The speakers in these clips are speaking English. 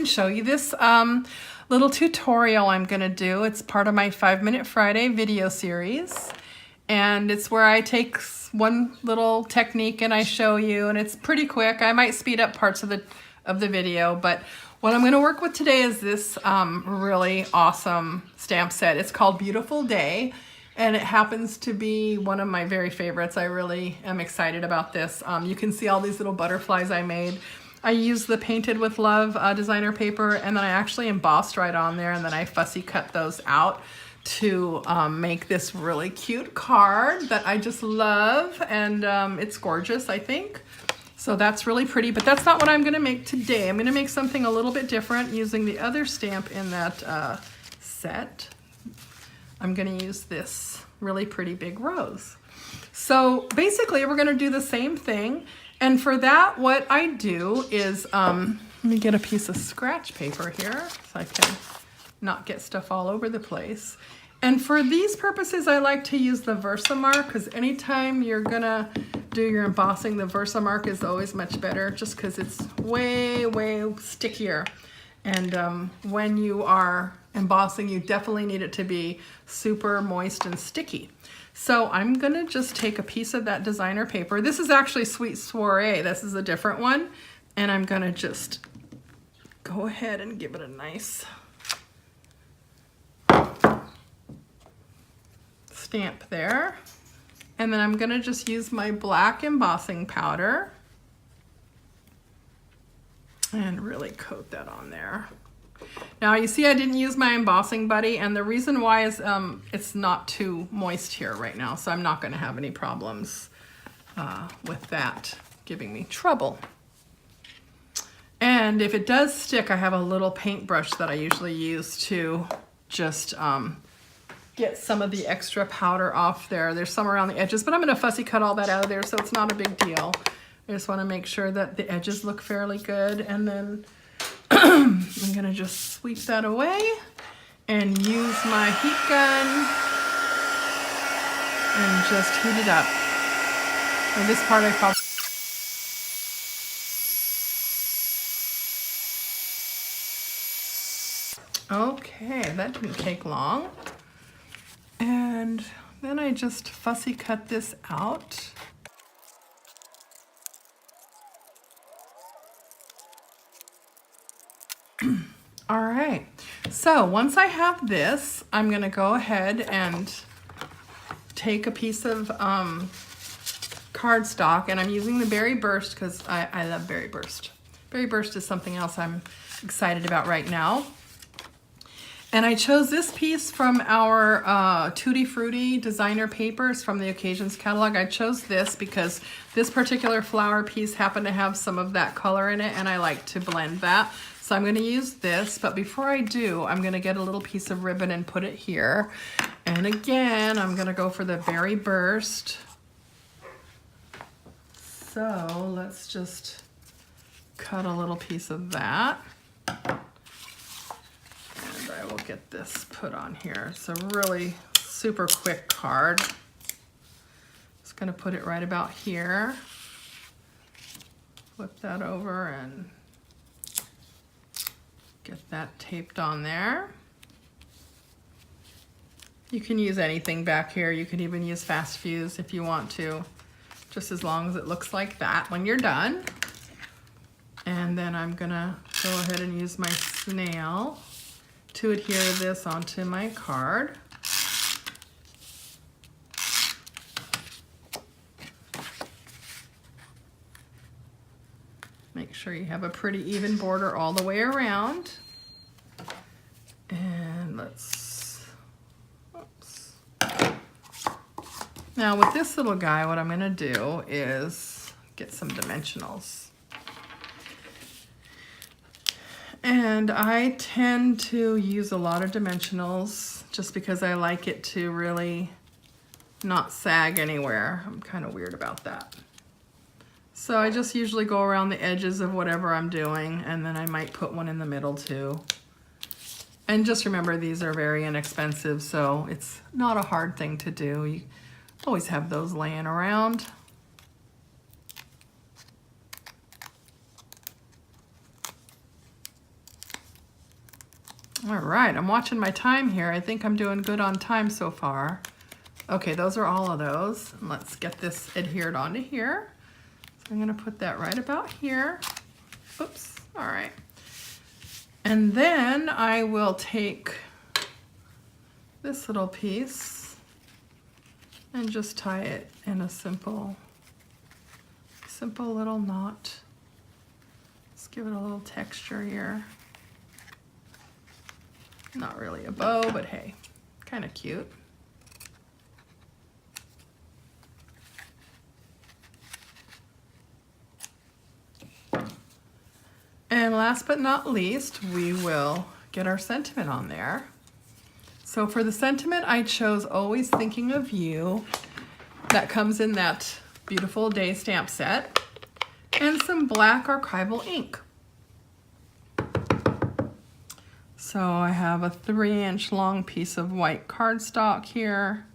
Show you this little tutorial I'm gonna do. It's part of my 5-Minute Friday video series, and it's where I take one little technique and I show you, and it's pretty quick. I might speed up parts of the video, but what I'm gonna work with today is this really awesome stamp set. It's called Beautiful Day, and it happens to be one of my very favorites. I really am excited about this. You can see all these little butterflies I made. I used the Painted with Love designer paper, and then I actually embossed right on there, and then I fussy cut those out to make this really cute card that I just love, and it's gorgeous, I think. So that's really pretty, but that's not what I'm gonna make today. I'm gonna make something a little bit different using the other stamp in that set. I'm gonna use this really pretty big rose. So basically we're gonna do the same thing. And for that, what I do is, let me get a piece of scratch paper here so I can not get stuff all over the place. And for these purposes, I like to use the Versamark, because anytime you're gonna do your embossing, the Versamark is always much better, just because it's way, way stickier. And when you are embossing, you definitely need it to be super moist and sticky. So I'm gonna just take a piece of that designer paper. This is actually Sweet Soiree. This is a different one. And I'm gonna just go ahead and give it a nice stamp there. And then I'm gonna just use my black embossing powder and really coat that on there. Now you see I didn't use my embossing buddy, and the reason why is it's not too moist here right now, so I'm not going to have any problems with that giving me trouble. And if it does stick, I have a little paintbrush that I usually use to just get some of the extra powder off there. There's some around the edges, but I'm going to fussy cut all that out of there, so it's not a big deal. I just want to make sure that the edges look fairly good, and then I'm gonna just sweep that away and use my heat gun and just heat it up. And this part I probably... Okay, that didn't take long. And then I just fussy cut this out. All right, so once I have this, I'm gonna go ahead and take a piece of cardstock, and I'm using the Berry Burst because I love Berry Burst. Berry Burst is something else I'm excited about right now. And I chose this piece from our Tutti Frutti designer papers from the Occasions catalog. I chose this because this particular flower piece happened to have some of that color in it, and I like to blend that. So I'm going to use this, but before I do, I'm going to get a little piece of ribbon and put it here. And again, I'm going to go for the Berry Burst. So let's just cut a little piece of that. And I will get this put on here. It's a really super quick card. Just going to put it right about here. Flip that over and get that taped on there. You can use anything back here. You can even use Fast Fuse if you want to, just as long as it looks like that when you're done. And then I'm gonna go ahead and use my snail to adhere this onto my card. Make sure you have a pretty even border all the way around. And let's, oops. Now with this little guy, what I'm gonna do is get some dimensionals. And I tend to use a lot of dimensionals just because I like it to really not sag anywhere. I'm kind of weird about that. So I just usually go around the edges of whatever I'm doing, and then I might put one in the middle too. And just remember, these are very inexpensive, so it's not a hard thing to do. You always have those laying around. All right, I'm watching my time here. I think I'm doing good on time so far. Okay, those are all of those. And let's get this adhered onto here. So I'm gonna put that right about here. Oops, all right. And then I will take this little piece and just tie it in a simple little knot. Let's give it a little texture here. Not really a bow, but hey, kind of cute. And last but not least, we will get our sentiment on there. So for the sentiment, I chose Always Thinking of You. That comes in that Beautiful Day stamp set. And some black archival ink. So I have a 3-inch long piece of white cardstock here,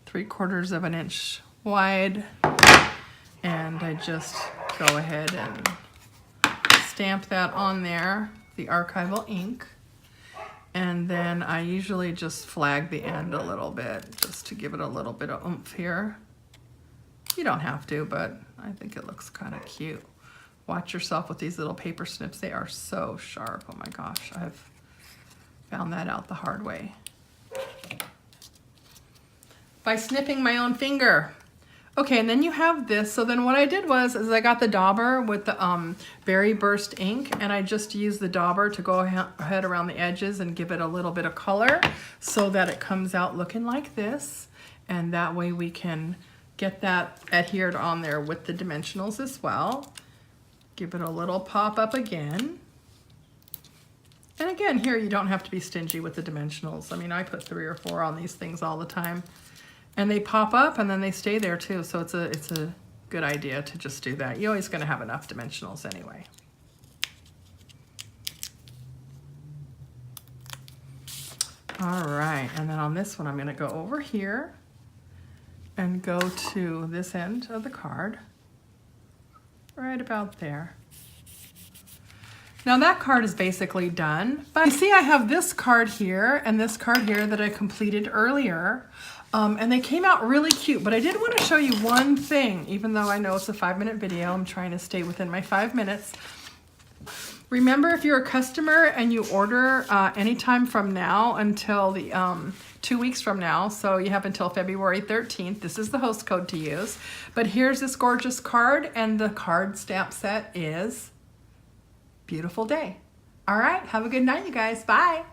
3/4 of an inch wide, and I just go ahead and stamp that on there, the archival ink, and then I usually just flag the end a little bit just to give it a little bit of oomph here. You don't have to, but I think it looks kind of cute. Watch yourself with these little paper snips. They are so sharp. Oh my gosh, I've found that out the hard way. By snipping my own finger. Okay, and then you have this. So then what I did was is I got the dauber with the Berry Burst ink, and I just used the dauber to go ahead around the edges and give it a little bit of color so that it comes out looking like this. And that way we can get that adhered on there with the dimensionals as well. Give it a little pop up again. And again, here you don't have to be stingy with the dimensionals. I mean, I put 3 or 4 on these things all the time. And they pop up and then they stay there too. So it's a good idea to just do that. You're always gonna have enough dimensionals anyway. All right, and then on this one, I'm gonna go over here and go to this end of the card, right about there. Now that card is basically done, but you see I have this card here and this card here that I completed earlier, and they came out really cute, but I did want to show you one thing, even though I know it's a 5-minute video, I'm trying to stay within my 5 minutes. Remember, if you're a customer and you order anytime from now until the 2 weeks from now, so you have until February 13th, this is the host code to use, but here's this gorgeous card, and the card stamp set is Beautiful Day. All right, have a good night, you guys. Bye.